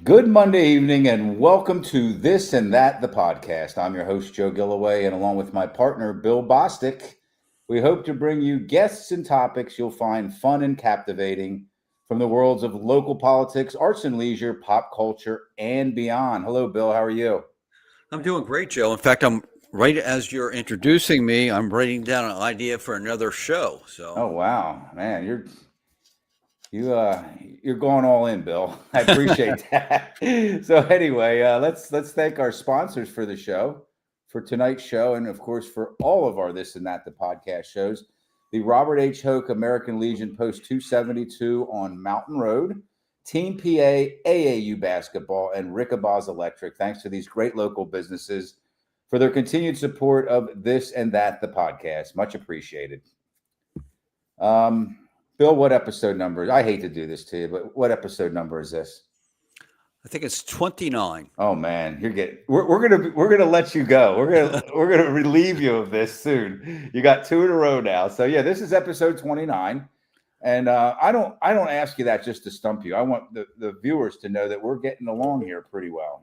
Good Monday evening, and welcome to This and That, the podcast. I'm your host, Joe Gillaway, and along with my partner, Bill Bostic, we hope to bring you guests and topics you'll find fun and captivating from the worlds of local politics, arts and leisure, pop culture, and beyond. Hello, Bill. How are you? I'm doing great, Joe. In fact, I'm right as you're introducing me, I'm writing down an idea for another show. Oh, wow, man, you you're going all in, Bill. I appreciate that. So anyway, let's thank our sponsors for the show, for tonight's show, and of course for all of our This and That the podcast shows. The Robert H. Hoke American Legion Post 272 on Mountain Road, Team PA, AAU basketball, and Rickabaug's Electric. Thanks to these great local businesses for their continued support of This and That the podcast. Much appreciated. Bill, what episode number? I hate to do this to you, but what episode number is this? I think it's 29. Oh man, we're gonna let you go. We're gonna relieve you of this soon. You got two in a row now. So yeah, this is episode 29. And I don't ask you that just to stump you. I want the viewers to know that we're getting along here pretty well.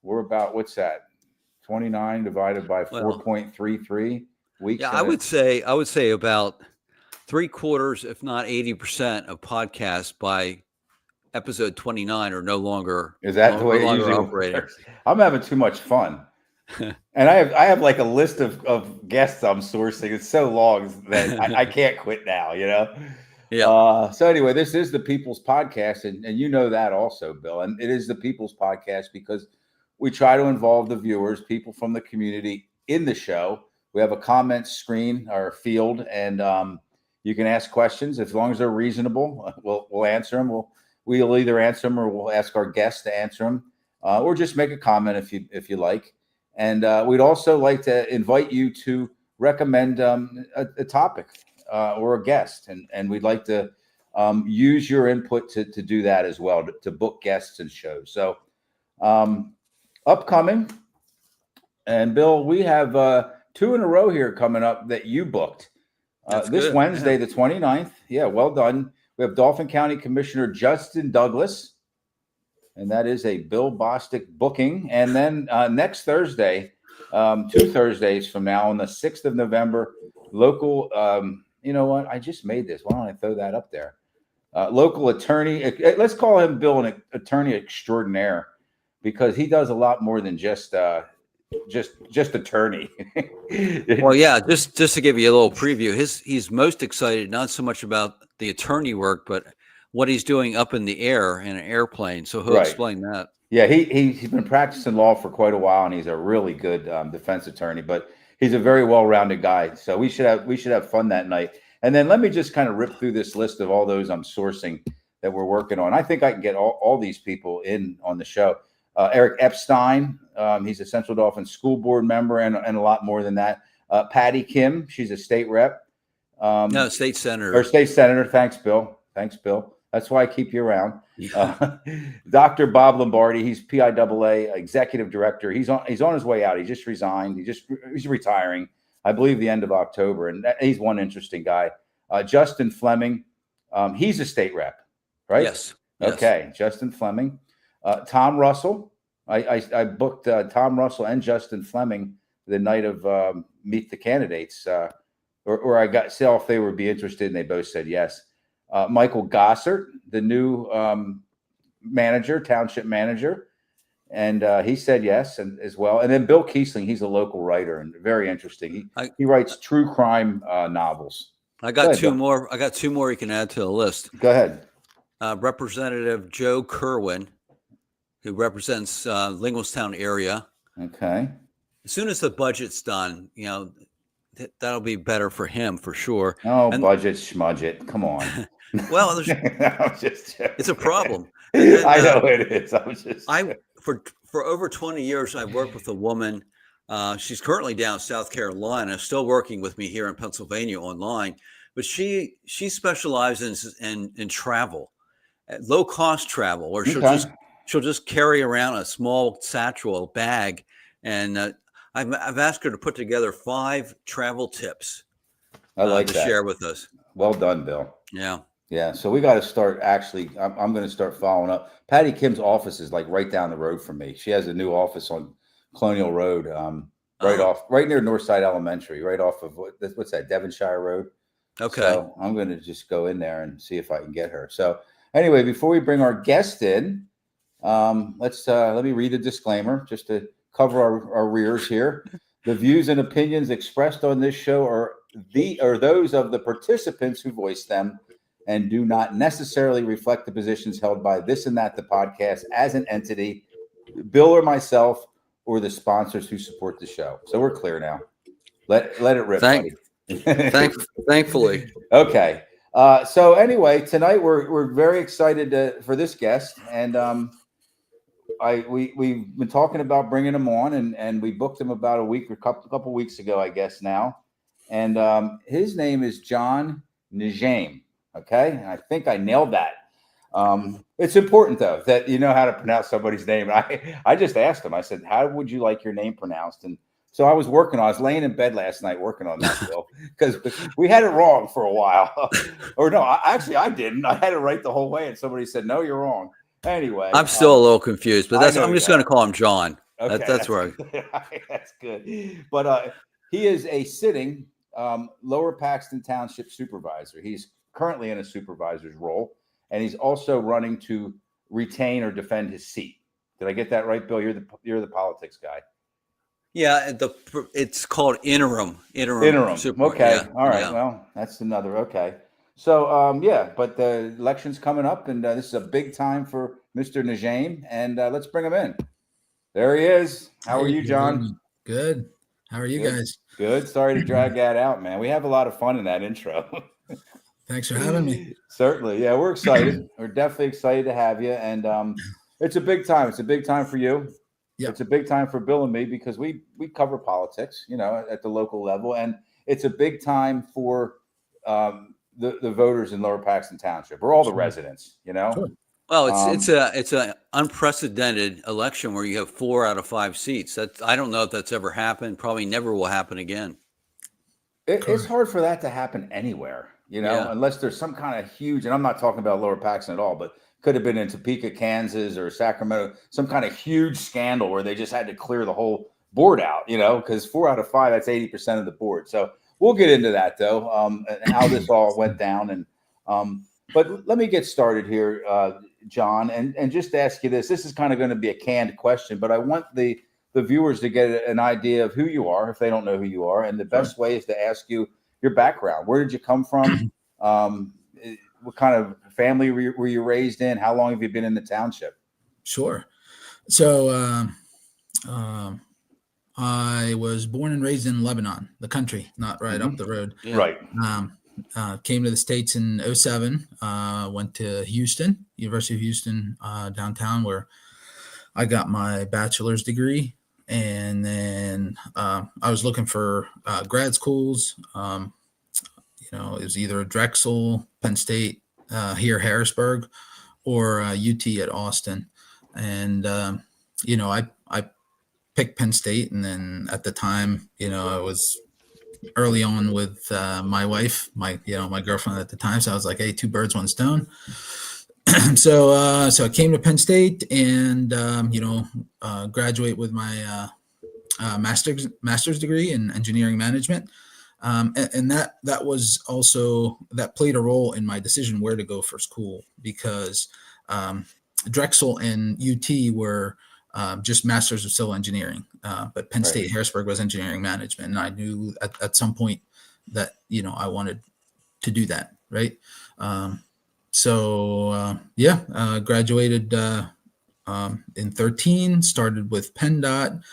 We're about, what's that? 29 divided by 4.33 weeks. Yeah, I would say about 3/4, if not 80% of podcasts by episode 29 are no longer is that the way it usually operating. I'm having too much fun. And I have like a list of guests I'm sourcing. It's so long that I can't quit now, Yeah. So anyway, this is the People's Podcast, and you know that also, Bill. And it is the People's Podcast because we try to involve the viewers, people from the community, in the show. We have a comment screen or field, and you can ask questions as long as they're reasonable. We'll answer them. We'll either answer them or we'll ask our guests to answer them, or just make a comment if you like. And we'd also like to invite you to recommend a topic or a guest, and we'd like to use your input to do that as well, to book guests and shows. So upcoming, and Bill, we have two in a row here coming up that you booked. This good. Wednesday, the 29th. Yeah, well done. We have Dauphin County Commissioner Justin Douglas, and that is a Bill Bostic booking. And then next Thursday, 2 Thursdays from now, on the 6th of November, local, you know what? I just made this. Why don't I throw that up there? Local attorney, let's call him Bill an attorney extraordinaire, because he does a lot more than just attorney. Well, yeah, just to give you a little preview, he's most excited not so much about the attorney work, but what he's doing up in the air in an airplane. So he'll explain that. Yeah, he's been practicing law for quite a while, and he's a really good defense attorney. But he's a very well-rounded guy. So we should have fun that night. And then let me just kind of rip through this list of all those I'm sourcing that we're working on. I think I can get all these people in on the show. Eric Epstein, he's a Central Dauphin school board member, and a lot more than that. Patty Kim, she's a state rep. No, state senator. Or state senator. Thanks, Bill. That's why I keep you around. Dr. Bob Lombardi, he's PIAA executive director. He's on his way out. He just resigned. He's retiring, I believe, the end of October. And he's one interesting guy. Justin Fleming, he's a state rep, right? Yes. Okay, Justin Fleming. Tom Russell. I booked Tom Russell and Justin Fleming the night of Meet the Candidates, or I got see if they would be interested, and they both said yes. Michael Gossert, the new township manager, and he said yes, and as well. And then Bill Kiesling, he's a local writer and very interesting. He writes true crime novels. I got two more. I got two more you can add to the list. Go ahead. Representative Joe Kerwin, who represents Lingelstown area. Okay. As soon as the budget's done, that'll be better for him for sure. Oh, budget, schmudget. Come on. Well, it's a problem. I know it is. For over 20 years, I've worked with a woman. She's currently down in South Carolina, still working with me here in Pennsylvania online. But she specializes in travel, low cost travel, or she'll just carry around a small satchel bag, and I've asked her to put together 5 travel tips. I like to that. share with us. Well done, Bill. Yeah. Yeah, so we got to start. Actually, I'm going to start following up. Patty Kim's office is like right down the road from me. She has a new office on Colonial Road, Oh, right near Northside Elementary, right off of what's that, Devonshire Road. okay. So I'm going to just go in there and see if I can get her. So anyway, before we bring our guest in, let me read a disclaimer just to cover our rears here. The views and opinions expressed on this show are those of the participants who voice them and do not necessarily reflect the positions held by this and that the podcast as an entity, Bill or myself, or the sponsors who support the show. So we're clear now. Let it rip, Thank, buddy. thankfully. Okay. So anyway, tonight we're very excited for this guest, and we've been talking about bringing him on, and we booked him about a couple weeks ago, I guess now, and his name is John Njeim. Okay, and I think I nailed that. It's important though that you know how to pronounce somebody's name. I just asked him. I said, "How would you like your name pronounced?" And so I was laying in bed last night working on that, Bill, because we had it wrong for a while. Or no, I didn't. I had it right the whole way, and somebody said, "No, you're wrong." Anyway, I'm still a little confused, but I'm just going to call him John. Okay, That's right. That's good. But he is a sitting Lower Paxton Township supervisor. He's currently in a supervisor's role, and he's also running to retain or defend his seat. Did I get that right, Bill? You're the politics guy. Yeah, it's called interim. Okay. Yeah, All right. yeah. Well, that's another. Okay. So, but the election's coming up, and this is a big time for Mr. Njeim, and let's bring him in. There he is. How are you, John? Good. How are you guys? Good. Sorry to drag that out, man. We have a lot of fun in that intro. Thanks for having me. Certainly. Yeah, we're excited. We're definitely excited to have you. And it's a big time. It's a big time for you. Yep. It's a big time for Bill and me because we cover politics, at the local level. And it's a big time for the voters in Lower Paxton Township, or all the residents, Sure. Well, it's an unprecedented election where you have 4 out of 5 seats. I don't know if that's ever happened. Probably never will happen again. It's hard for that to happen anywhere, unless there's some kind of huge, and I'm not talking about Lower Paxton at all, but could have been in Topeka, Kansas, or Sacramento, some kind of huge scandal where they just had to clear the whole board out, because 4 out of 5, that's 80% of the board. So we'll get into that though, and how this all went down. And but let me get started here, John, and just ask you this. This is kind of going to be a canned question, but I want the viewers to get an idea of who you are if they don't know who you are. And the best way is to ask you your background. Where did you come from? What kind of family were you raised in? How long have you been in the township? Sure. So I was born and raised in Lebanon, the country, not right up the road. Yeah. Right. Came to the States in 2007, went to Houston, University of Houston, downtown, where I got my bachelor's degree. And then I was looking for grad schools. It was either Drexel, Penn State, here Harrisburg, or UT at Austin. And, I picked Penn State. And then at the time, I was early on with my wife, my girlfriend at the time. So I was like, hey, 2 birds, 1 stone. So I came to Penn State and, graduate with my master's degree in engineering management. And that was also, that played a role in my decision where to go for school, because Drexel and UT were just masters of civil engineering, but Penn State Harrisburg was engineering management. And I knew at some point that, I wanted to do that. Right. Graduated in 13, started with PennDOT.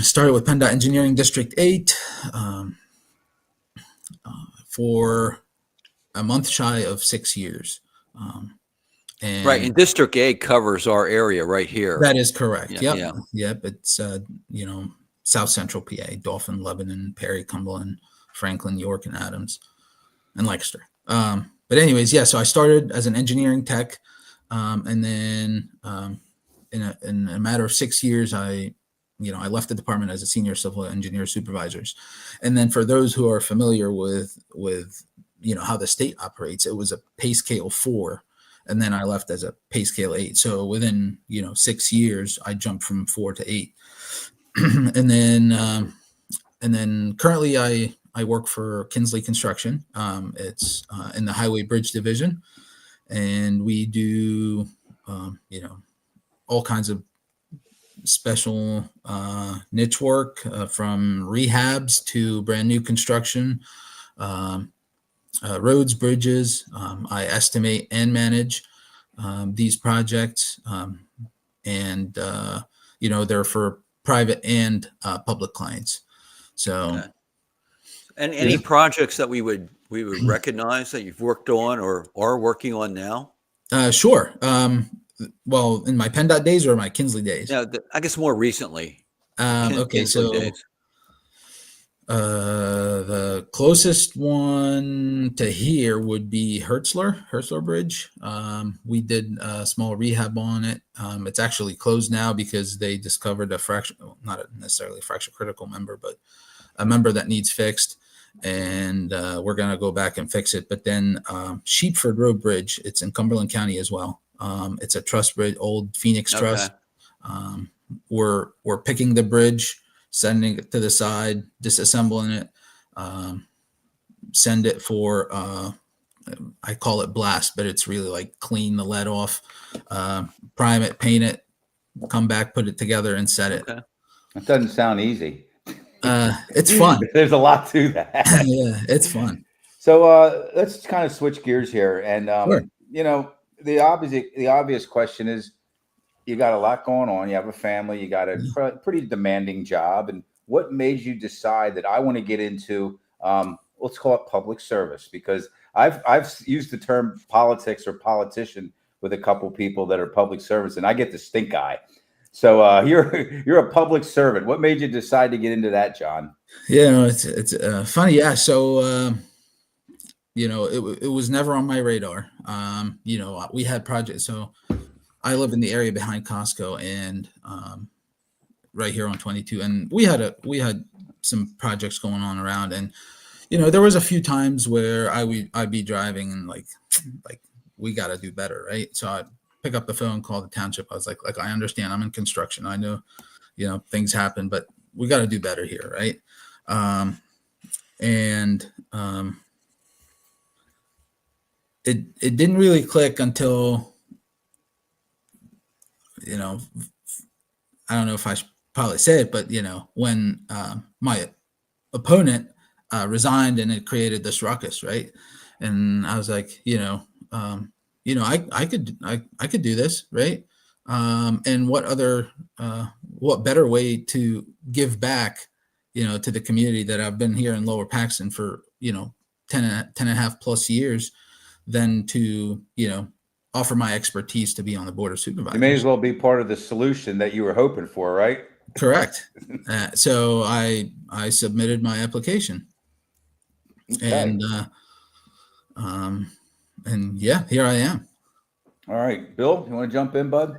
Started with PennDOT Engineering District 8 for a month shy of 6 years. And Right. And District 8 covers our area right here. That is correct. Yeah, Yep. It's, South Central PA, Dauphin, Lebanon, Perry, Cumberland, Franklin, York, and Adams, and Lancaster. But anyways, so I started as an engineering tech. And then in a matter of 6 years, I left the department as a senior civil engineer supervisors. And then for those who are familiar with how the state operates. It was a pay scale 4, and then I left as a pay scale 8. So within 6 years, I jumped from 4 to 8, and then currently I work for Kinsley Construction. It's in the Highway Bridge Division, and we do all kinds of special niche work, from rehabs to brand new construction, roads, bridges. I estimate and manage these projects, and they're for private and public clients. So, Okay. And any projects that we would recognize that you've worked on or are working on now? Sure. Well, in my PennDOT days or my Kinsley days? Yeah, I guess more recently. Okay, Kinsley so days. the closest one to here would be Hertzler Bridge. We did a small rehab on it. It's actually closed now because they discovered not necessarily a fracture critical member, but a member that needs fixed. And we're going to go back and fix it. But then Sheepford Road Bridge, it's in Cumberland County as well. It's a truss bridge, old Phoenix truss. Okay. We're picking the bridge, sending it to the side, disassembling it, send it for, I call it blast, but it's really like clean the lead off, prime it, paint it, come back, put it together and set it. Okay. It doesn't sound easy. It's fun. There's a lot to that. Yeah, it's fun. So let's kind of switch gears here. And, Sure. The obvious question is, you got a lot going on. You have a family. You got a pretty demanding job. And what made you decide that I want to get into, let's call it public service? Because I've used the term politics or politician with a couple people that are public service, and I get the stink eye. So you're a public servant. What made you decide to get into that, John? Yeah, it's funny. Yeah, so it was never on my radar. We had projects. So I live in the area behind Costco and right here on 22, and we had some projects going on around, and there was a few times where I'd be driving and like we got to do better, right? So I'd pick up the phone, call the township. I was like I understand, I'm in construction. I know, things happen, but we got to do better here, right? It didn't really click until, I don't know if I should probably say it, but when my opponent resigned and it created this ruckus, right? And I was like, I could do this, right? And what better way to give back, to the community that I've been here in Lower Paxton for 10 and a half plus years than to offer my expertise to be on the board of supervisors. You may as well be part of the solution that you were hoping for, right? Correct. So I submitted my application, Okay. and yeah, here I am. All right, Bill, you want to jump in, bud?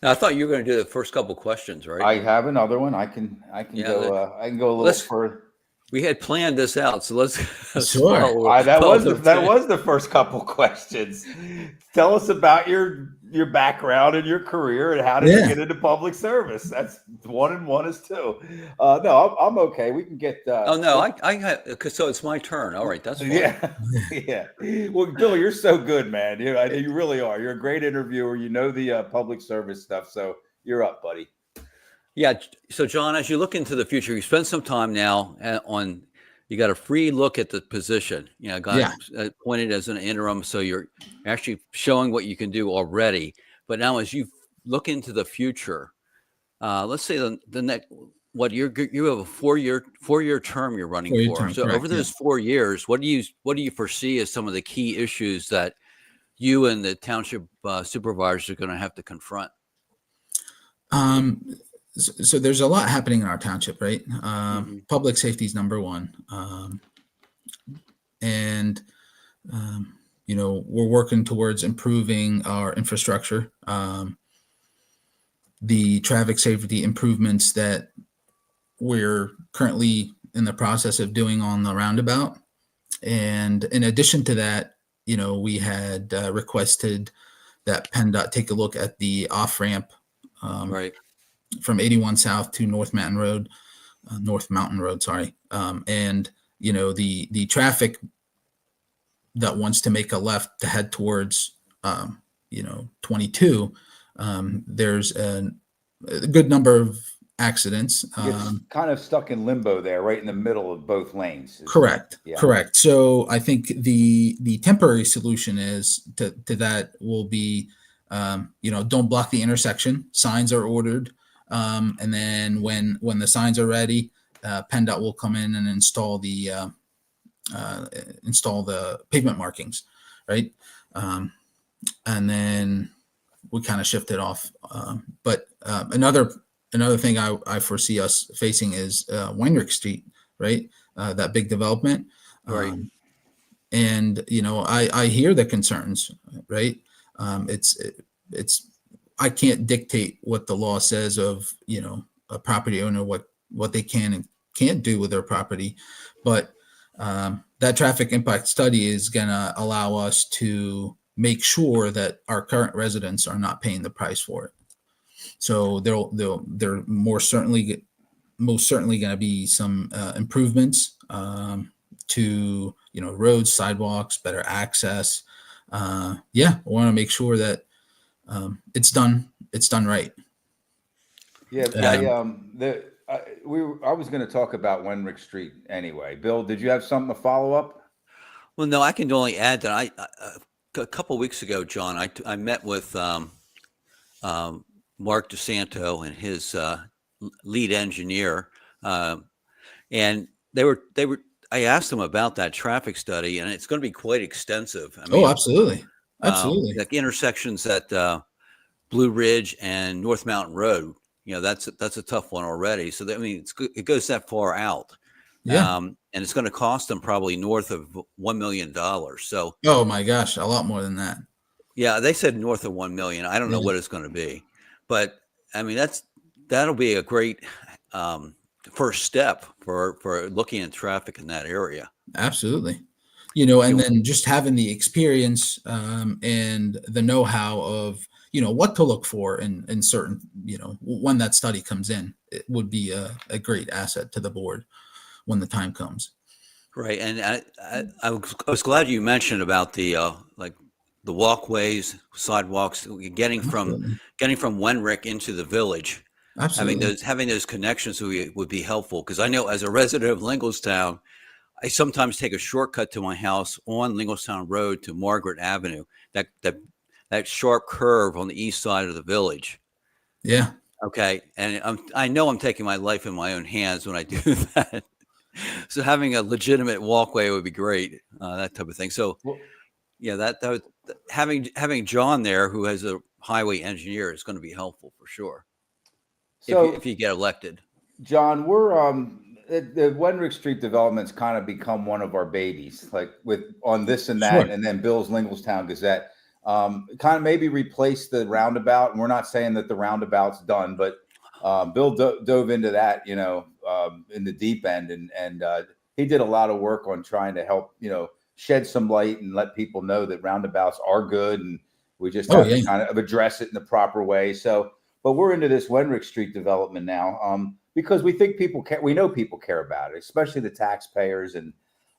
Now, I thought you were going to do the first couple questions, right? I have another one. I can go a little further. We had planned this out, so let's Sure. That was the first couple questions. Tell us about your background and your career and how did you get into public service? That's 1 and 1 is 2. No, I'm okay. We can get. Oh no, so it's my turn. All right, that's fine. Yeah. Well, Bill, you're so good, man. You really are. You're a great interviewer. You know the public service stuff, so you're up, buddy. Yeah. So, John, as you look into the future, you spend some time now you got a free look at the position. Got appointed as an interim, so you're actually showing what you can do already. But now, as you look into the future, let's say the next, you have a 4-year term you're running for. Term, so, correct, over those 4 years, what do you foresee as some of the key issues that you and the township supervisors are going to have to confront? So there's a lot happening in our township, right? Public safety is number one. And we're working towards improving our infrastructure. The traffic safety improvements that we're currently in the process of doing on the roundabout And in addition to that, we had requested that PennDOT take a look at the off ramp Right. from 81 South to North Mountain Road, sorry. And the traffic that wants to make a left to head towards 22, there's a good number of accidents. It's kind of stuck in limbo there, right in the middle of both lanes. Correct. Yeah. Correct. So I think the temporary solution is to that will be, don't block the intersection. Signs are ordered. And then when the signs are ready, PennDOT will come in and install the pavement markings, right? And then we kind of shift it off. But another thing I foresee us facing is Weinrich Street, right? That big development. Right. And I hear the concerns, right? It's I can't dictate what the law says of a property owner what they can and can't do with their property, but that traffic impact study is going to allow us to make sure that our current residents are not paying the price for it. So they're most certainly going to be some improvements to roads, sidewalks, better access. I want to make sure that it's done right. Yeah, I was going to talk about Wenrick Street anyway. Bill, did you have something to follow up? Well, no, I can only add that a couple of weeks ago, John, I met with Mark DeSanto and his lead engineer, and I asked them about that traffic study, and it's going to be quite extensive. I mean, absolutely. Like intersections at Blue Ridge and North Mountain Road. That's a tough one already. So it goes that far out. Yeah. And it's going to cost them probably north of $1 million. So, oh my gosh, a lot more than that. Yeah, they said north of 1 million. I don't know what it's going to be, but I mean that'll be a great first step for looking at traffic in that area. Absolutely. And then just having the experience and the know-how of what to look for in certain when that study comes in, it would be a great asset to the board when the time comes. Right, and I was glad you mentioned about the the walkways, sidewalks, getting from Wenrick into the village. Absolutely. Having those connections would be helpful, because I know as a resident of Lingelstown, I sometimes take a shortcut to my house on Lingelstown Road to Margaret Avenue. That sharp curve on the east side of the village. Yeah. Okay, and I know I'm taking my life in my own hands when I do that. So having a legitimate walkway would be great, that type of thing. So, that having John there, who has a highway engineer, is going to be helpful for sure. So if you get elected, John, we're the Wenrick Street development's kind of become one of our babies, like on this and that, and then Bill's Lingelstown Gazette. Kind of maybe replace the roundabout, and we're not saying that the roundabout's done, but Bill dove into that, in the deep end, and he did a lot of work on trying to help, shed some light and let people know that roundabouts are good, and we just have to kind of address it in the proper way. So, but we're into this Wenrick Street development now, because we think we know people care about it, especially the taxpayers. And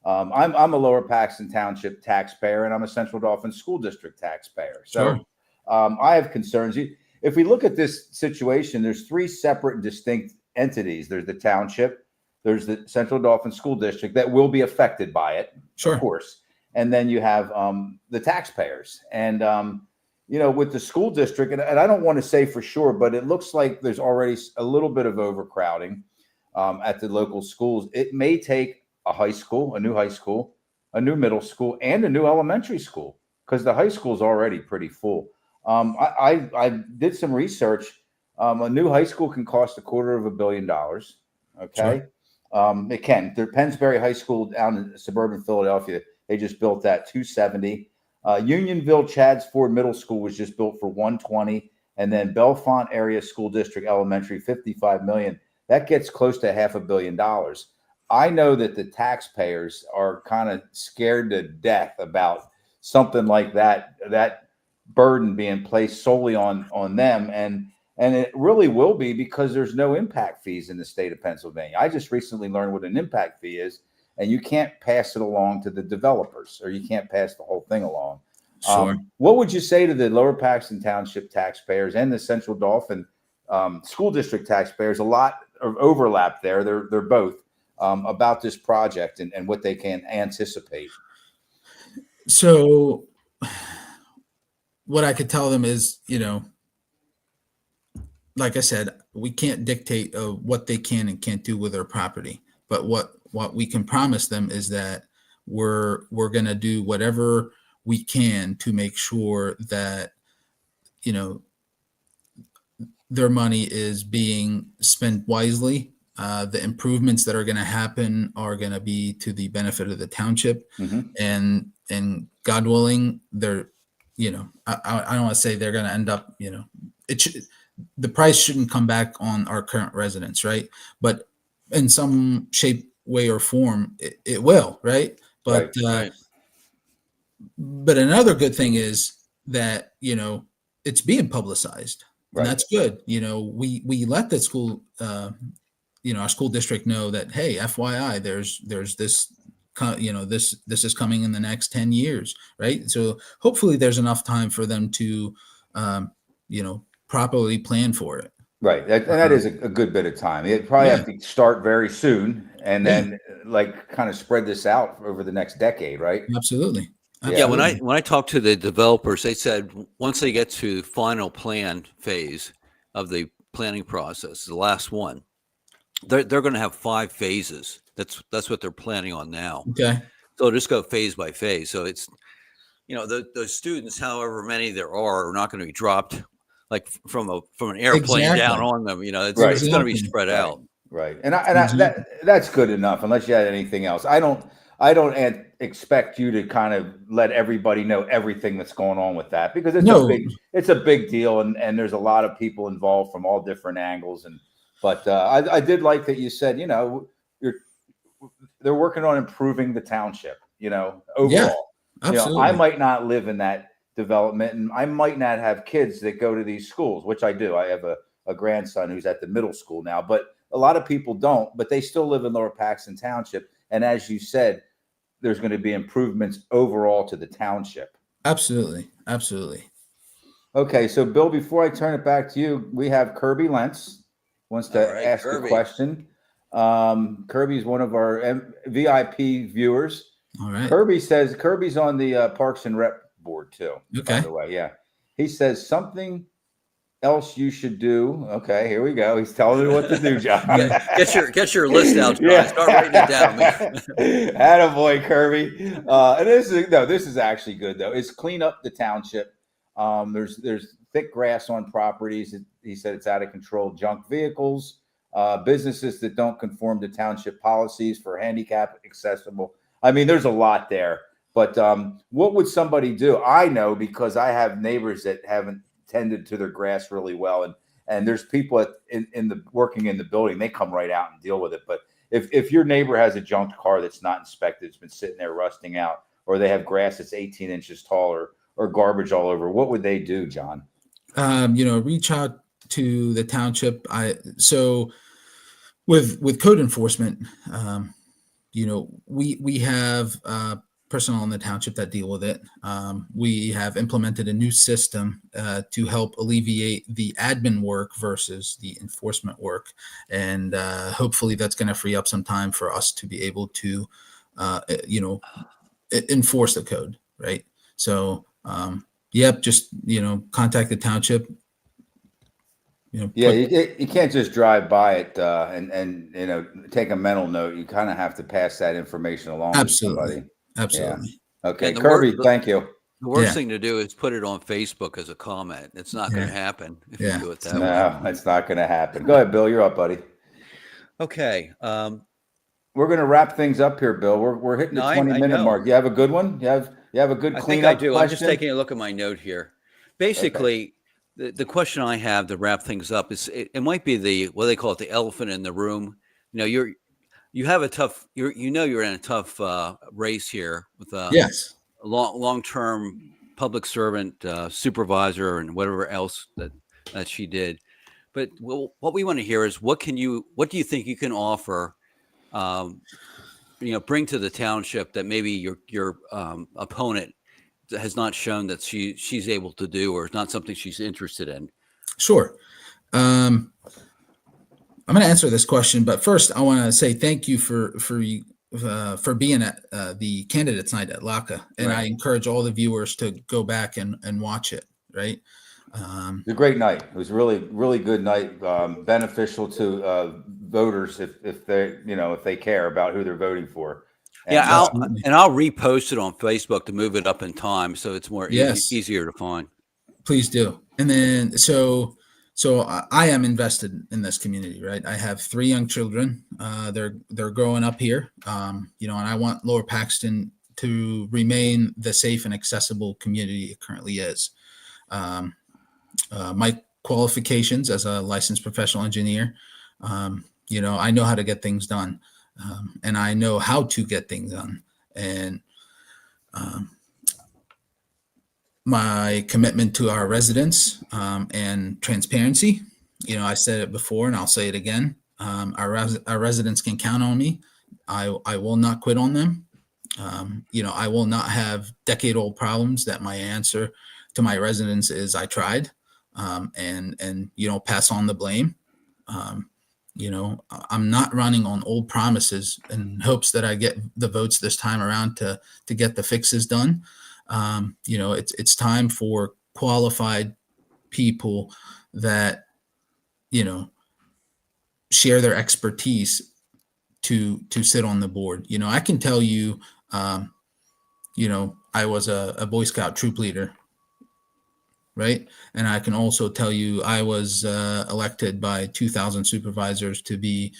I'm a Lower Paxton Township taxpayer, and I'm a Central Dauphin School District taxpayer. So I have concerns. If we look at this situation, there's three separate and distinct entities. There's the township, there's the Central Dauphin School District that will be affected by it, of course, and then you have the taxpayers. And with the school district, and I don't want to say for sure, but it looks like there's already a little bit of overcrowding at the local schools. It may take a high school, a new high school, a new middle school, and a new elementary school, because the high school is already pretty full. I did some research. A new high school can cost $250 million. Okay. It can. The Pennsbury High School down in suburban Philadelphia, they just built that, $270. Unionville Chadds Ford Middle School was just built for $120, and then Bellefonte Area School District Elementary, $55 million. That gets close to $500 million. I know that the taxpayers are kind of scared to death about something like that burden being placed solely on them, and it really will be, because there's no impact fees in the state of Pennsylvania. I just recently learned what an impact fee is, and you can't pass it along to the developers, or you can't pass the whole thing along. Sure. What would you say to the Lower Paxton Township taxpayers and the Central Dauphin school district taxpayers? A lot of overlap there. They're both about this project and what they can anticipate. So what I could tell them is, like I said, we can't dictate what they can and can't do with their property. But what we can promise them is that we're going to do whatever we can to make sure that, their money is being spent wisely. The improvements that are going to happen are going to be to the benefit of the township, and God willing, they're, I don't want to say they're going to end up, the price shouldn't come back on our current residents, right? But in some shape, way, or form, it will, right? But Right. But another good thing is that it's being publicized, and that's good. We let the school, our school district know that, hey, FYI, there's this, this is coming in the next 10 years, right? So hopefully there's enough time for them to, properly plan for it. Right. And that is a good bit of time. It probably have to start very soon, and then kind of spread this out over the next decade, right? Absolutely. Yeah, when I talked to the developers, they said once they get to final plan phase of the planning process, the last one, they're going to have 5 phases. That's what they're planning on now. Okay. So they'll just go phase by phase. So it's, those students, however many there are not going to be dropped like from an airplane down on them. It's going to be spread out. Right. And that's good enough, unless you had anything else. I don't expect you to kind of let everybody know everything that's going on with that, because it's a big deal, and there's a lot of people involved from all different angles. But I did like that you said, they're working on improving the township, overall. Yeah, absolutely. I might not live in that development, and I might not have kids that go to these schools, which I do. I have a grandson who's at the middle school now, but a lot of people don't, but they still live in Lower Paxton Township. And as you said, there's going to be improvements overall to the township. Absolutely. Absolutely. Okay. So Bill, before I turn it back to you, we have Kirby Lentz wants to ask a question. Kirby's one of our VIP viewers. All right. Kirby's on the Parks and Rep board too. Okay. By the way, yeah. He says something else you should do. Okay, here we go. He's telling me what to do, John. Get your list out, John. Yeah. Start writing it down. Attaboy, Kirby. And this is actually good though. It's clean up the township. There's thick grass on properties. He said it's out of control. Junk vehicles, businesses that don't conform to township policies for handicap accessible. I mean, there's a lot there. But what would somebody do? I know, because I have neighbors that haven't tended to their grass really well, and there's people working in the building. They come right out and deal with it. But if your neighbor has a junked car that's not inspected, it's been sitting there rusting out, or they have grass that's 18 inches tall, or garbage all over, what would they do, John? Reach out to the township. So with code enforcement, we have personnel in the township that deal with it. We have implemented a new system to help alleviate the admin work versus the enforcement work. And hopefully that's going to free up some time for us to be able to, enforce the code. Right. So, just, contact the township. You can't just drive by it and take a mental note. You kind of have to pass that information along to somebody. Absolutely. Yeah. Okay, Kirby, thank you. The worst thing to do is put it on Facebook as a comment. It's not going to happen if you do it that way. No, it's not going to happen. Go ahead, Bill. You're up, buddy. Okay. We're going to wrap things up here, Bill. We're hitting the 20-minute mark. You have a good one? You have a good cleanup? I think I do. Question? I'm just taking a look at my note here. Basically, the question I have to wrap things up is it might be what they call it, the elephant in the room. you have a tough, you're in a tough race here with Yes. a long-term public servant, supervisor, and whatever else that she did. But what we want to hear is what do you think you can offer, bring to the township that maybe your opponent has not shown that she's able to do, or is not something she's interested in? Sure. I'm going to answer this question, but first I want to say thank you for being at the candidates night at LACA, and Right. I encourage all the viewers to go back and watch it. Right. It was a great night. It was really, really good night. Beneficial to voters if they care about who they're voting for. And, Yeah, I'll repost it on Facebook to move it up in time, so it's more easier to find. Please do. And then so I am invested in this community, right? I have 3 young children. They're growing up here, and I want Lower Paxton to remain the safe and accessible community it currently is. My qualifications as a licensed professional engineer, I know how to get things done, and I know how to get things done. And my commitment to our residents and transparency. I said it before and I'll say it again. Our residents can count on me. I will not quit on them. I will not have decade-old problems that my answer to my residents is I tried, and pass on the blame. I'm not running on old promises in hopes that I get the votes this time around to get the fixes done. It's time for qualified people that, share their expertise to sit on the board. I can tell you, I was a Boy Scout troop leader, right? And I can also tell you I was elected by 2,000 supervisors to be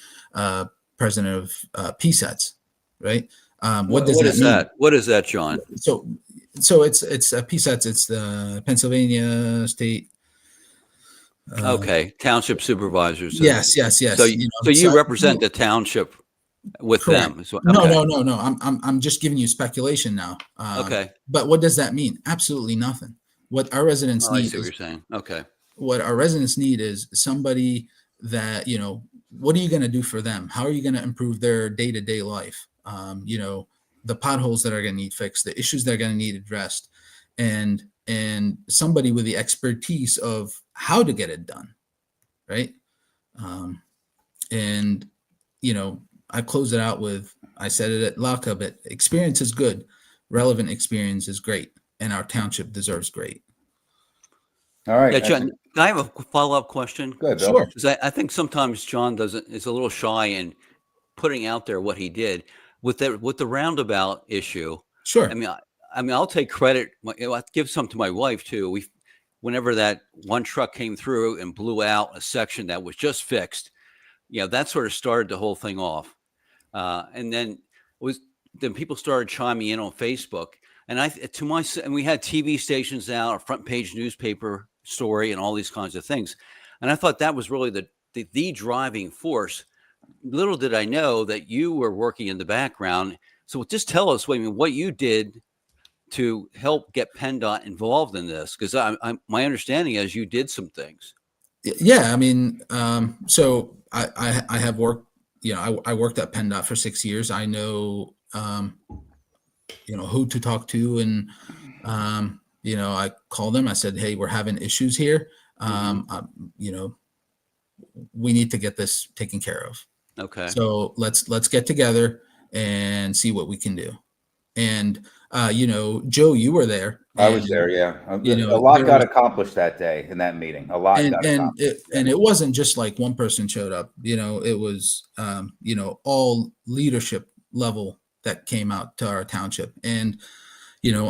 president of PSETs, right? What does that mean? What is that, John? So it's a PSETs. It's the Pennsylvania State. Okay, township supervisors. Yes. So you represent the township with correct. them. No. I'm just giving you speculation now. Okay. But what does that mean? Absolutely nothing. What our residents need. I see what you're saying. Okay. What our residents need is somebody that, what are you going to do for them? How are you going to improve their day-to-day life? The potholes that are going to need fixed, the issues that are going to need addressed, and somebody with the expertise of how to get it done, right? I close it out with, I said it at LACA, but experience is good. Relevant experience is great, and our township deserves great. all right. Yeah, John, can I have a follow-up question? Go ahead, Bill. Sure. Because I think sometimes John is a little shy in putting out there what he did with the roundabout issue. Sure. I mean, I'll take credit. I'll give some to my wife too. Whenever that one truck came through and blew out a section that was just fixed, that sort of started the whole thing off. And then people started chiming in on Facebook, and we had TV stations now, a front page newspaper story, and all these kinds of things. And I thought that was really the driving force. Little did I know that you were working in the background. So just tell us, what you did to help get PennDOT involved in this, because my understanding is you did some things. Yeah, so I have worked. I worked at PennDOT for 6 years. I know, who to talk to, and I called them. I said, "Hey, we're having issues here. We need to get this taken care of." Okay. So let's get together and see what we can do. And Joe, you were there. I was there. Yeah. A lot got accomplished that day in that meeting. A lot. And it wasn't just like one person showed up. It was all leadership level that came out to our township. And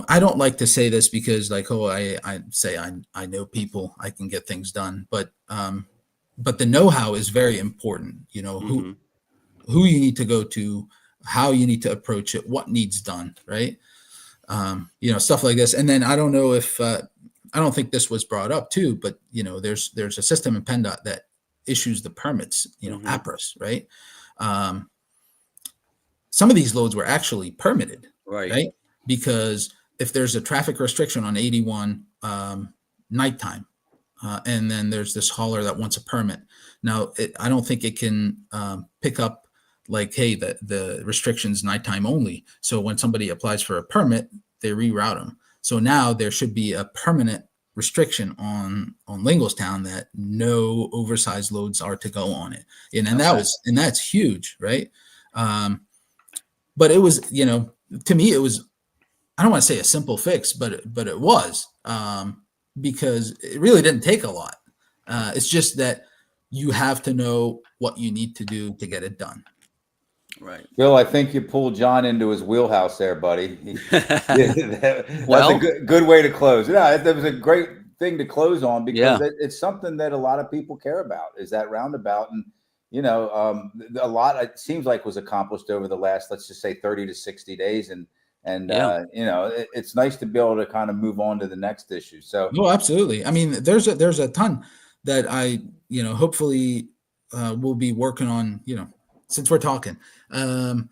I don't like to say this because I say I know people, I can get things done, but the know-how is very important. Who you need to go to, how you need to approach it, what needs done, right? Stuff like this. And then I don't know if I don't think this was brought up too, but there's a system in PennDOT that issues the permits, APRIS, right? some of these loads were actually permitted, Right. right? Because if there's a traffic restriction on 81 nighttime, and then there's this hauler that wants a permit. Now, I don't think it can pick up like, hey, the restrictions nighttime only. So when somebody applies for a permit, they reroute them. So now there should be a permanent restriction on Lingelstown that no oversized loads are to go on it. And that's huge, right? But it was, to me, it was, I don't want to say a simple fix, but it was, because it really didn't take a lot. It's just that you have to know what you need to do to get it done. Right. Bill, I think you pulled John into his wheelhouse there, buddy. That's a good way to close. Yeah, that was a great thing to close on, because it's something that a lot of people care about, is that roundabout. And, a lot, it seems like, was accomplished over the last, let's just say 30 to 60 days. And it's nice to be able to kind of move on to the next issue. So, no, absolutely. I mean, there's a ton that I, hopefully we'll be working on, since we're talking, so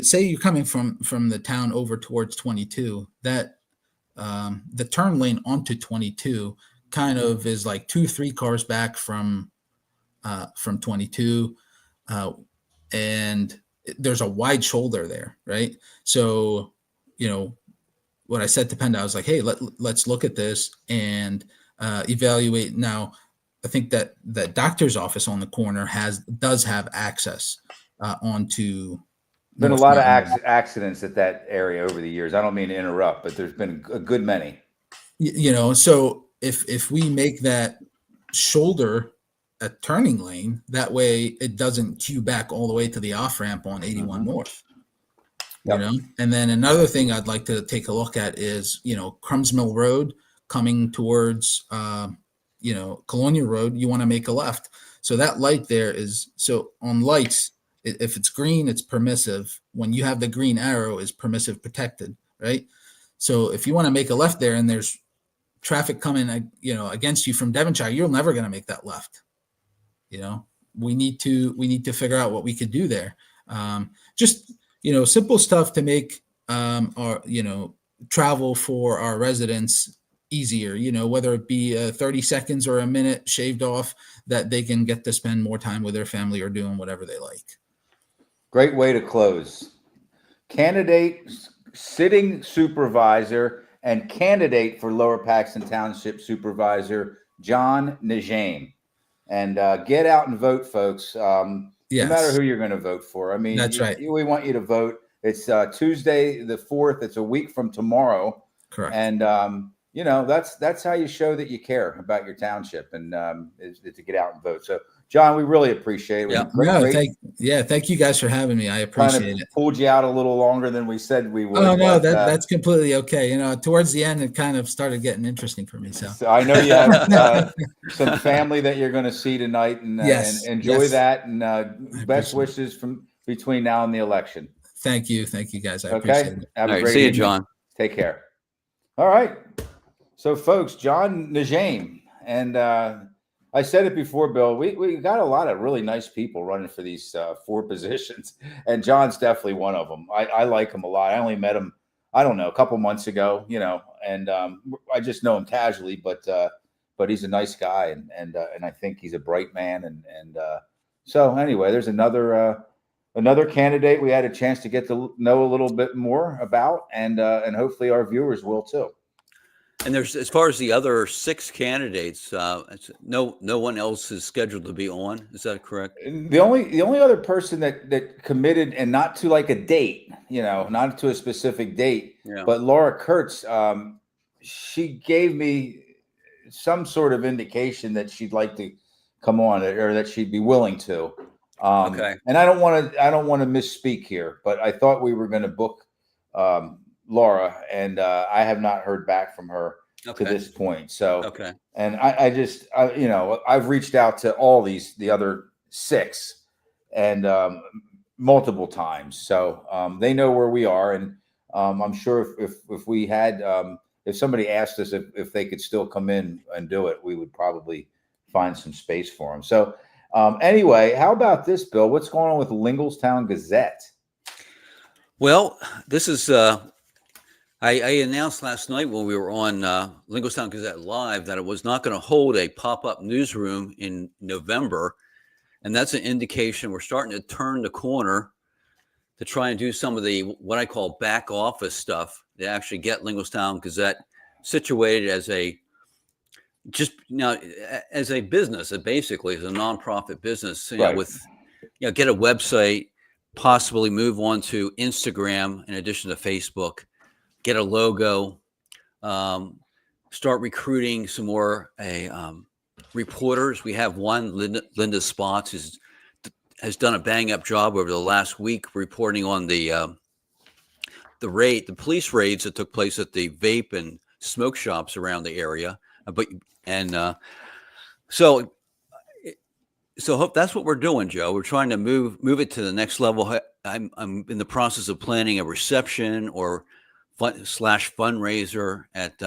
say you're coming from the town over towards 22, that the turn lane onto 22 kind of is like 2-3 cars back from 22. And there's a wide shoulder there, right? So, what I said to Penda, I was like, hey, let's look at this and evaluate. Now, I think that the doctor's office on the corner does have access onto. Been a lot of accidents at that area over the years. I don't mean to interrupt, but there's been a good many. So if we make that shoulder a turning lane, that way it doesn't queue back all the way to the off ramp on 81 North. Yep. And then another thing I'd like to take a look at is, Crumbs Mill Road coming towards, Colonial Road, you want to make a left. So that light there is, so on lights, if it's green, it's permissive. When you have the green arrow, is permissive protected, right? So if you want to make a left there and there's traffic coming, against you from Devonshire, you're never going to make that left. We need to figure out what we could do there. Just, simple stuff to make our, travel for our residents easier, whether it be 30 seconds or a minute shaved off, that they can get to spend more time with their family or doing whatever they like. Great way to close. Candidate, sitting supervisor, and candidate for Lower Paxton Township Supervisor, John Njeim. And get out and vote, folks. Yes. No matter who you're going to vote for. I mean, that's right. We want you to vote. It's Tuesday the 4th. It's a week from tomorrow. Correct. And that's how you show that you care about your township, and is to get out and vote. So, John, we really appreciate it. Thank you guys for having me. I appreciate it. Pulled you out a little longer than we said we would. Oh no, that's completely okay. Towards the end, it kind of started getting interesting for me. So I know you have some family that you're going to see tonight, and enjoy that. And best wishes from between now and the election. Thank you guys. I appreciate it. Have a great see you, evening. John. Take care. All right. So, folks, John Njeim, and I said it before, Bill, we got a lot of really nice people running for these 4 positions, and John's definitely one of them. I like him a lot. I only met him, I don't know, a couple months ago, and I just know him casually, but he's a nice guy, and I think he's a bright man, and so anyway, there's another candidate we had a chance to get to know a little bit more about, and hopefully our viewers will too. And there's, as far as the other 6 candidates, no one else is scheduled to be on. Is that correct? The only other person that committed, and not to like a date, not to a specific date, but Laura Kurtz, she gave me some sort of indication that she'd like to come on, or that she'd be willing to. Okay. And I don't want to misspeak here, but I thought we were going to book Laura, and I have not heard back from her to this point. So, and I've reached out to all the other 6, and multiple times. So they know where we are, and I'm sure if we had, if somebody asked us if they could still come in and do it, we would probably find some space for them. So anyway, how about this, Bill? What's going on with Lingelstown Gazette? Well, this is I announced last night when we were on Lingostown Gazette Live that it was not going to hold a pop-up newsroom in November, and that's an indication we're starting to turn the corner to try and do some of the what I call back office stuff to actually get Lingostown Gazette situated as a as a business, basically as a nonprofit business, Right. with get a website, possibly move on to Instagram in addition to Facebook, get a logo, start recruiting some more reporters. We have one, Linda Spots, has done a bang up job over the last week reporting on the police raids that took place at the vape and smoke shops around the area. So hope that's what we're doing, Joe. We're trying to move it to the next level. I'm in the process of planning a reception or fundraiser at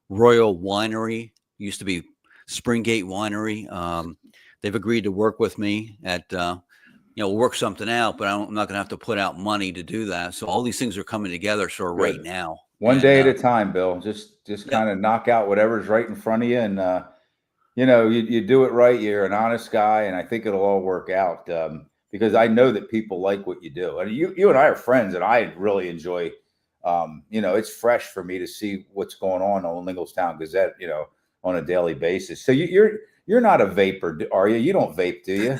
Royal Winery. Used to be Springgate Winery. They've agreed to work with me at we'll work something out, but I'm not going to have to put out money to do that. So all these things are coming together sort of right now. One day at a time, Bill. Just kind of knock out whatever's right in front of you, and you do it right. You're an honest guy, and I think it'll all work out because I know that people like what you do. And you and I are friends, and I really enjoy. It's fresh for me to see what's going on Lingostown Gazette, on a daily basis. So you're not a vapor, are you? You don't vape, do you?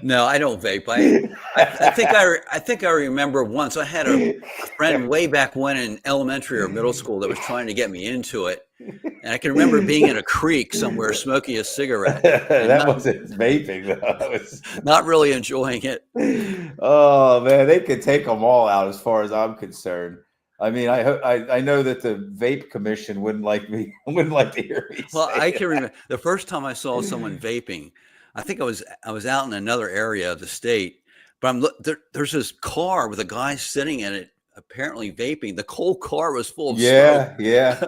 No, I don't vape. I think I remember once I had a friend way back when in elementary or middle school that was trying to get me into it. And I can remember being in a creek somewhere smoking a cigarette. That wasn't vaping, though. That was not really enjoying it. Oh man, they could take them all out as far as I'm concerned. I mean, I know that the vape commission wouldn't like to hear me. Well, I can remember the first time I saw someone vaping. I think I was out in another area of the state, but there's this car with a guy sitting in it, apparently vaping. The whole car was full of smoke. Yeah.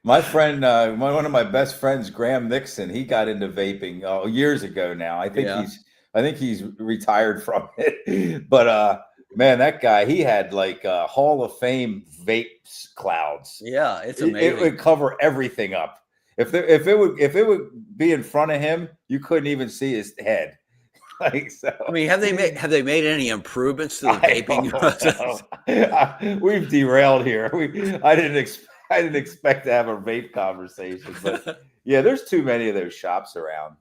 My friend, one of my best friends, Graham Nixon, he got into vaping years ago now. I think he's retired from it. But man, that guy, he had like Hall of Fame vape clouds. Yeah, it's amazing. It would cover everything up. If it would be in front of him, you couldn't even see his head. So. I mean, have they made any improvements to the vaping process? We've derailed here. I didn't expect to have a vape conversation, but yeah, there's too many of those shops around.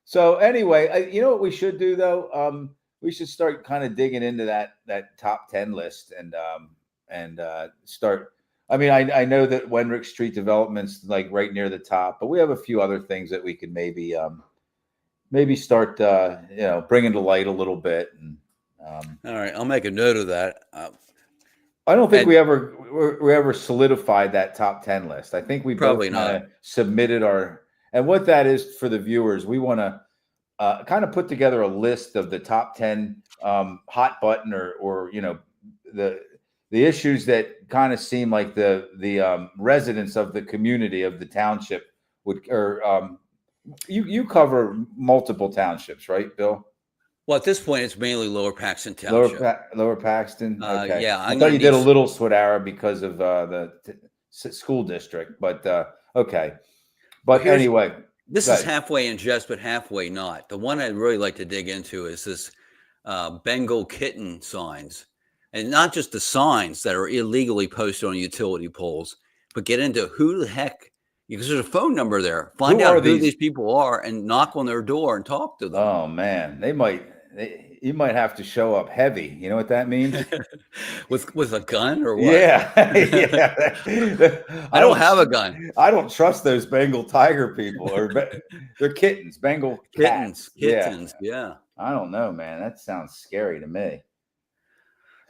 So anyway, you know what we should do though? We should start kind of digging into that top 10 list and start. I mean, I know that Wenrick Street development's like right near the top, but we have a few other things that we can maybe start bringing to light a little bit. And all right, I'll make a note of that. I don't think we ever solidified that top 10 list. I think we probably not submitted and what that is for the viewers. We want to kind of put together a list of the top 10 hot button or the issues that kind of seem like the residents of the community of the township you cover multiple townships, right, Bill? Well, at this point, it's mainly Lower Paxton Township. Lower Paxton. Okay. Yeah, I thought you did a little Swidara because of the school district, but okay. But anyway, this is halfway in jest, but halfway not. The one I'd really like to dig into is this Bengal kitten signs, and not just the signs that are illegally posted on utility poles, but get into who the heck. Because there's a phone number there. Find out who these people are and knock on their door and talk to them. Oh man, you might have to show up heavy. You know what that means? with a gun or what? Yeah. I don't have a gun. I don't trust those Bengal tiger people, or they're kittens, Bengal kittens. Cats. Yeah. I don't know, man. That sounds scary to me.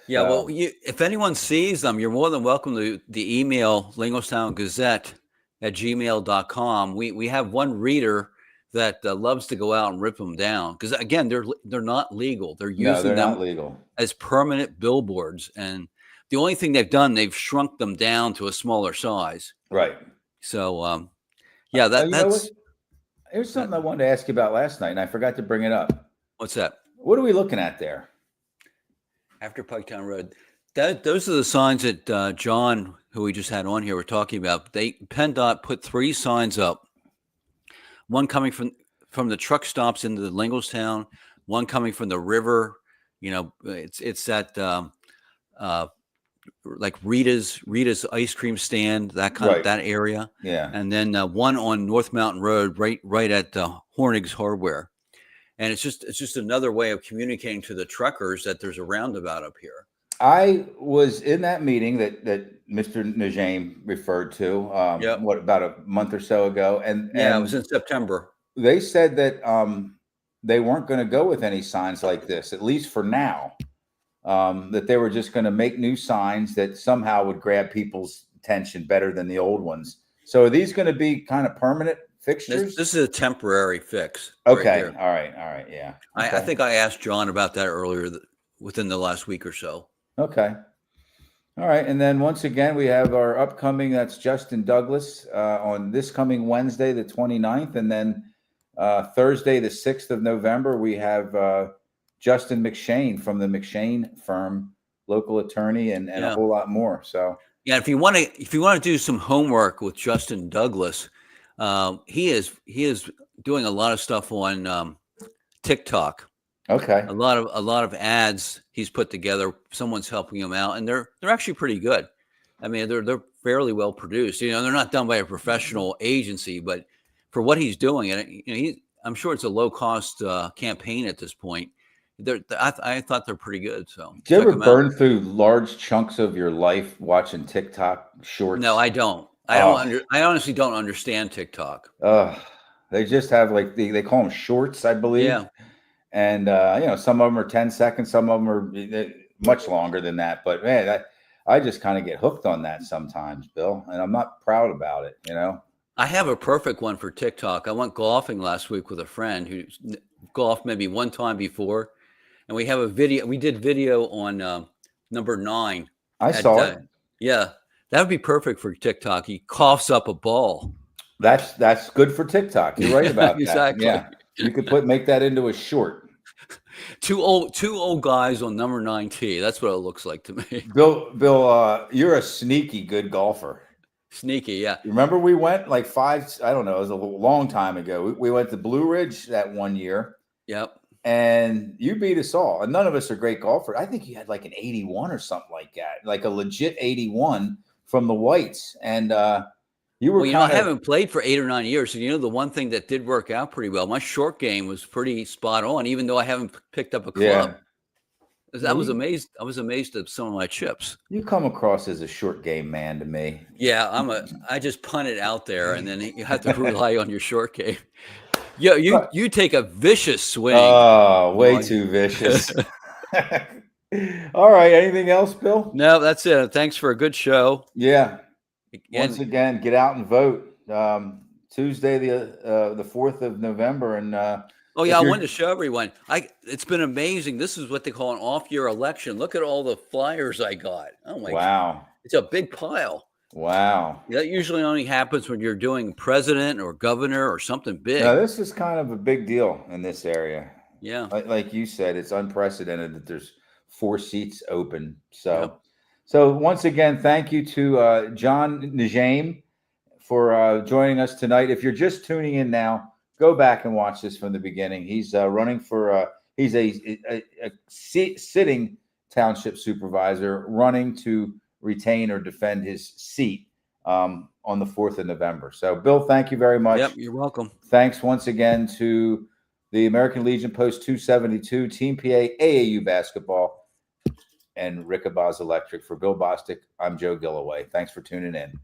Yeah. Well, if anyone sees them, you're more than welcome to the email Lingostown Gazette at gmail.com. We have one reader that loves to go out and rip them down because again they're not legal. They're using them not legal as permanent billboards, and the only thing they've done, they've shrunk them down to a smaller size. Right. So that's here's something I wanted to ask you about last night and I forgot to bring it up. What's that? What are we looking at there? After Piketown Road. Those are the signs that John, who we just had on here, were talking about. PennDOT put 3 signs up. One coming from the truck stops into the Lingelstown, one coming from the river. It's that like Rita's ice cream stand, that kind of that area. Yeah. And then one on North Mountain Road, right at Hornig's Hardware. And it's just another way of communicating to the truckers that there's a roundabout up here. I was in that meeting that Mr. Njeim referred to. What, about a month or so ago? And it was in September. They said that they weren't going to go with any signs like this, at least for now. That they were just going to make new signs that somehow would grab people's attention better than the old ones. So are these going to be kind of permanent fixtures? This is a temporary fix. Okay. Right, all right. Yeah. Okay. I think I asked John about that earlier within the last week or so. Okay. All right. And then once again, we have our upcoming, that's Justin Douglas on this coming Wednesday, the 29th. And then Thursday, the 6th of November, we have Justin McShane from the McShane firm, local attorney, and a whole lot more. So yeah, if you want to do some homework with Justin Douglas, he is doing a lot of stuff on TikTok. Okay. A lot of ads he's put together. Someone's helping him out, and they're actually pretty good. I mean, they're fairly well produced. They're not done by a professional agency, but for what he's doing, and I'm sure it's a low cost campaign at this point. I thought they're pretty good. So, do you ever burn through large chunks of your life watching TikTok shorts? No, I don't. I honestly don't understand TikTok. They just have they call them shorts, I believe. Yeah. And some of them are 10 seconds, some of them are much longer than that. But man, I just kind of get hooked on that sometimes, Bill, and I'm not proud about it. I have a perfect one for TikTok. I went golfing last week with a friend who golfed maybe one time before, and we have a video. We did video on number 9. I saw it. Yeah, that would be perfect for TikTok. He coughs up a ball. That's good for TikTok. You're right about that. Exactly. Yeah, you could make that into a short. Two old guys on number 9 tee. That's what it looks like to me. Bill, you're a sneaky good golfer. Sneaky, yeah. Remember we went like 5, I don't know, it was a long time ago. We went to Blue Ridge that one year. Yep. And you beat us all. And none of us are great golfers. I think you had like an 81 or something like that, like a legit 81 from the whites. And you were I haven't played for 8 or 9 years. So, the one thing that did work out pretty well, my short game was pretty spot on, even though I haven't picked up a club. Yeah. I was amazed at some of my chips. You come across as a short game man to me. Yeah, I just punt it out there, and then you have to rely on your short game. Yeah, you take a vicious swing. Oh, way too vicious. All right. Anything else, Bill? No, that's it. Thanks for a good show. Yeah. Once again, get out and vote. Tuesday, the 4th of November, and I wanted to show everyone. It's been amazing. This is what they call an off-year election. Look at all the flyers I got. Oh my God. It's a big pile. Wow. That usually only happens when you're doing president or governor or something big. Now, this is kind of a big deal in this area. Yeah. Like you said, it's unprecedented that there's 4 seats open. So once again, thank you to John Njeim for joining us tonight. If you're just tuning in now, go back and watch this from the beginning. He's running for he's a sitting township supervisor running to retain or defend his seat on the 4th of November. So, Bill, thank you very much. Yep, you're welcome. Thanks once again to the American Legion Post 272, Team PA, AAU basketball, and Rickabaz Electric. For Bill Bostic, I'm Joe Gillaway. Thanks for tuning in.